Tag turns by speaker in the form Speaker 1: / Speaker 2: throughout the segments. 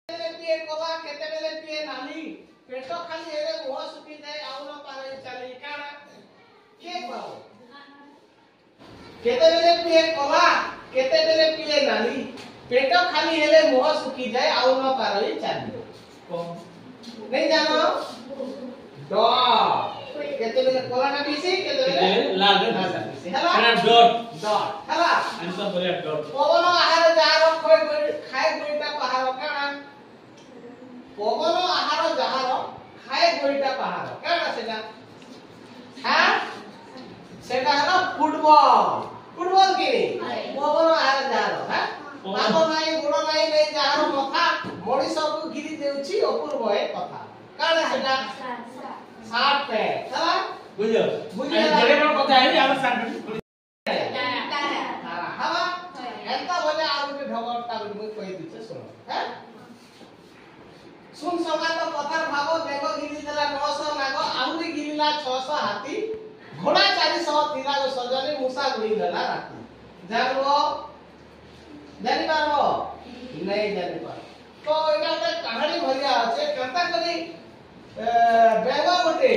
Speaker 1: पिए कोला केतेबेले पिए नाली पेट खाली हेरे मुह सुखी जाए आउ न पारे चली काना के पाओ केतेबेले पिए कोला केतेबेले पिए नाली पेट खाली हेले मुह सुखी जाए आउ न पारे चली नहीं जानो डॉ केतेबेले कोला ना पीसी केतेबेले लाल ना पीसी हला डॉट हला आंसर बोले डॉट पवन आहार जार खोय खाए गोइटा पहाड़ काना पवन आहार जहार खाए गोइटा पहाड़ काना सेटा हां सेटा हला फुटबॉल के पवन आहार जहार हां पागो नाही गुण नाही नै जहार मथा मडी सब गिरी देउची अपूर्व ए कथा काना सेटा सात पे हला बुझो जड़े बड़ कथा है हम सात हला एंता बोले आउ के ढगरटा मुई कहि दिछे सुनो हैं सुन सका तो कथार भागो बेगो गिरी देला 900 नागो आउरी गिरीला 600 हाथी घोड़ा 400 तीरा सजनी मूसा गुड़ी देला राती जानबो जानि पारबो नहीं जानि पार तो एटा एक कहानी भरिया আছে कंता करी बेगो गोटे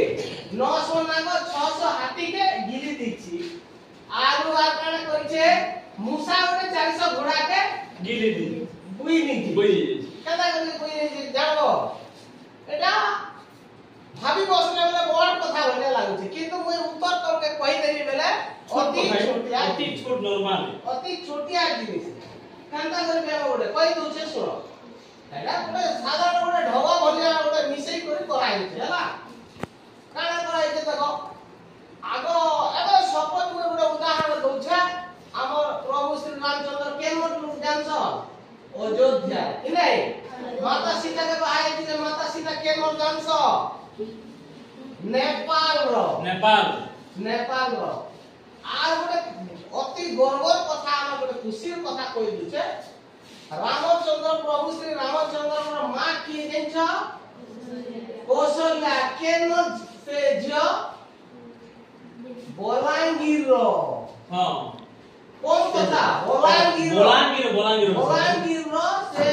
Speaker 1: 900 नागो 600 हाथी के गिरी दिछि आरु आ काना करिছে मूसा गोटे 400 घोड़ा के गिरी दी बुई कदा करी बुई जानो एटा भाबी बसले बेले बड़ कथा होने लागुଛି किंतु मुई उत्तर करके कहि देबी बेले अति छोट नॉर्मल अति छोटिया जिनिस कांता कर बेगो गोटे कहि दोछे सुनो एटा गोटे साधारण गोटे ढवा भलिया गोटे मिसई करी कराई छै हला काना कराई छै देखो आगो एबे सपोज मुई गोटे उदाहरण दोछे हमर प्रभु श्री रामचंद्र केमन लोग जानछ अयोध्या कि नहीं माता सीता के बाहर जे माता सीता केमन जानछ नेपाल रो आर गोटे अति गर्वर कथा हम गोटे खुशीर कथा कहि दुछे रामचंद्र प्रभु श्री रामचंद्र रो मां की जानछ कौशल्या केमन से जो बलांगीर रो हां कौन कथा बलांगीर रो से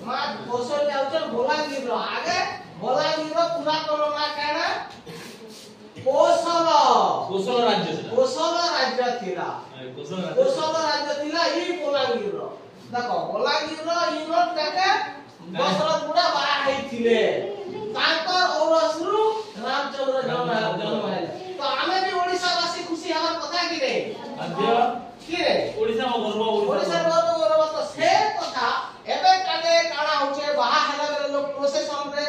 Speaker 1: मां कौशल्या उचल बलांगीर रो आगे बलांगीर रो पुरातन ना काना कोशल राज्य थिला ई बलांगीर रो देखो बलांगीर रो ई नोट देखे दशरथ बुढ़ा बाहा हेथिले तांकर औरसरु रामचंद्र जन्म हेले तो हमें भी ओडिसा वासी खुशी हमर कथा कि रे अध्य कि रे ओडिसा में गर्व तो से कथा एबे काने काना होचे बाहा हेला बेले लोग प्रोसेसन रे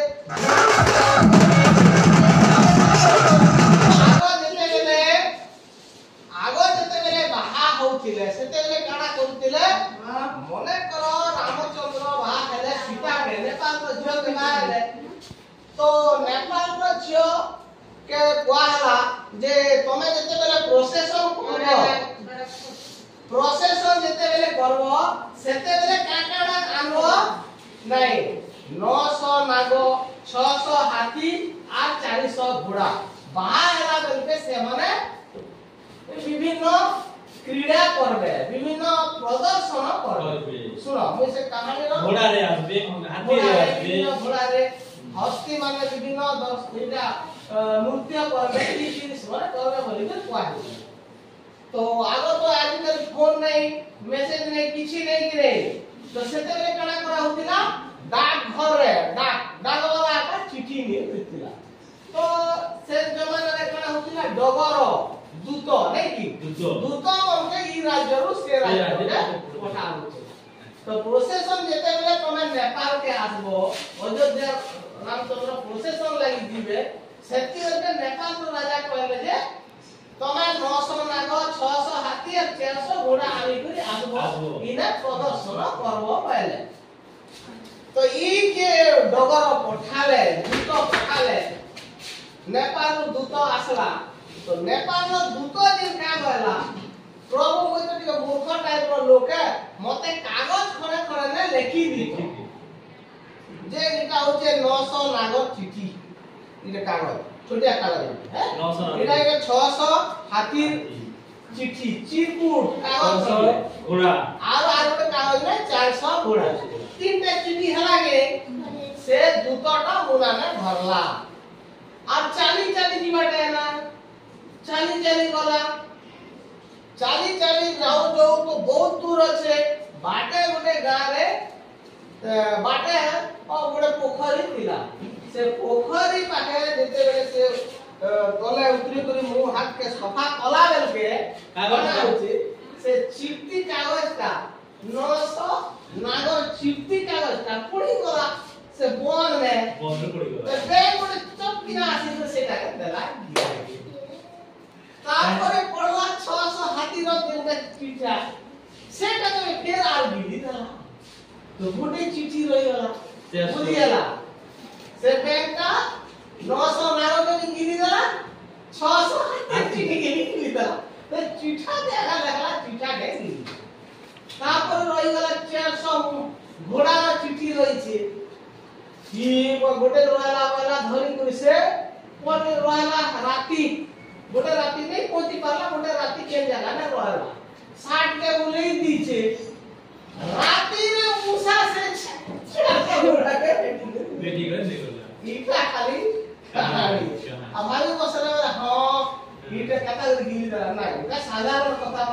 Speaker 1: आगो जते बेले बाहा होतिले सेते बेले काना करतिले मने करो रामचंद्र बाहा हेले सीता के नेपाल रो झियो के बाहा हेले तो नेपाल रो झियो के कोहाला जे तमे जते बेले प्रोसेसन जते बेले करबो सेते बेले काकाडा आनो नहीं 900 नागो 600 हाथी और 400 घोड़ा बाहा हेला बेले से माने विभिन्न क्रीड़ा करबे विभिन्न प्रदर्शन करबे सुनो मुई से कहानी रो घोड़ा रे आबे हाथी रे आबे घोड़ा रे हस्ती माने विभिन्न क्रीड़ा नृत्य करबे ई चीज माने करबे बोली के कोआ तो आगो तो आजकल फोन नहीं मेसेज नहीं किछि नहीं गिरे तो सेते बेले कणा करा होतिला डाक घर रे डाक वाला का चिट्ठी नहीं दितिला तो से जमाना रे कणा होतिला डगर दूत नहीं की दूत हमके ई राज्य रो से राज्य पठा होते तो प्रोसेसन जेते बेले तमे नेपाल के आसबो अयोध्या रामचंद्र प्रोसेसन लागि दिबे सेति ओके नेपाल रो राजा कहले जे तमे 900 नाग 600 हाथी और 400 घोड़ा आनी करी आसबो इने प्रदर्शन करबो पहले तो ई के डगर पठाले दूत पठाले नेपाल रो दूत आसला तो नेपाल रो दूत दिन का होला प्रभु होय तो के मूर्ख टाइप रो लोक मते कागज खरे ने लिखि दी जे इटा होचे 900 नागर चिट्ठी इटा कागज छोटिया कागज है 900 इटा के 600 हाथी चिट्ठी चिरकुट कागज घोड़ा और आरो कागज में 400 घोड़ा तीनटा चिठी हलागे से दुतटा मुना में भरला अब चाली चाली जीवाटे ना चाली चाली गला चाली चाली जाऊ जाऊ तो बहुत दूर अच्छे बाटे गोटे गाँव रे बाटे और गोटे पोखरी थिला से पोखरी पाखे जेते बेले से तले उतरी करी मुंह हाथ के सफा कला बेल के बना होची से चिट्ठी कागज का 900 नागर चिट्ठी कागज का पड़ी गला से बोन में पड़ी गला तो बे गोटे चपकिना आसी तो सेटा के देला तापरे पड़ला 600 हाथी रो देउके चिठा सेटा तो फेर आर गिरी देला तो गोटे चिट्ठी रही गला बुझियाला से बैंक का 900 नारो के गिरी देला 600 हाथी के गिरी देला तो चिठा देला लगला चिठा के गिरी तापर रही गला 400 घोड़ा रो चिट्ठी रही छे कि गोटे रोला वाला धरी करी से कोन रोला राती गोटे राती नहीं पहुंची पाला गोटे राती के जगह में रोला 60 के उलई दी छे राती में मूसा से घोड़ा के बेटी कर निकल इटा खाली कहानी हमारे को सर हां इटा कथा गिरी ना इटा साधारण कथा